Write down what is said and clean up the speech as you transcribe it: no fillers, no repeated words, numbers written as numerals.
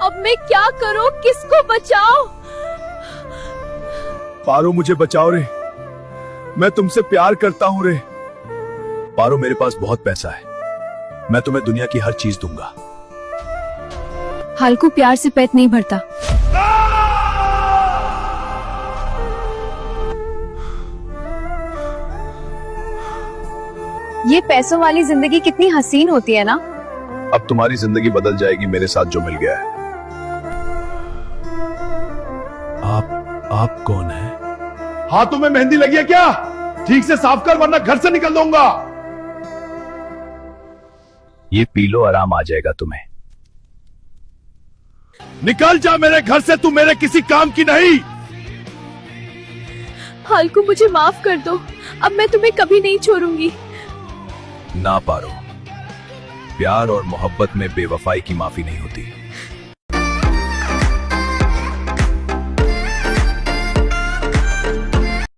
अब मैं क्या करूं, किसको बचाऊं? पारो मुझे बचाओ रे, मैं तुमसे प्यार करता हूं रे। पारो मेरे पास बहुत पैसा है, मैं तुम्हें दुनिया की हर चीज दूंगा। हालकू प्यार से पेट नहीं भरता। ये पैसों वाली जिंदगी कितनी हसीन होती है ना। अब तुम्हारी जिंदगी बदल जाएगी मेरे साथ जो मिल गया है। आप कौन है? हाथों में मेहंदी लगी है क्या? ठीक से साफ कर वरना घर से निकल दूंगा। ये पी लो, आराम आ जाएगा तुम्हें। निकल जा मेरे घर से, तू मेरे किसी काम की नहीं। हालकू मुझे माफ कर दो, अब मैं तुम्हें कभी नहीं छोड़ूंगी। ना पारो, प्यार और मोहब्बत में बेवफाई की माफी नहीं होती।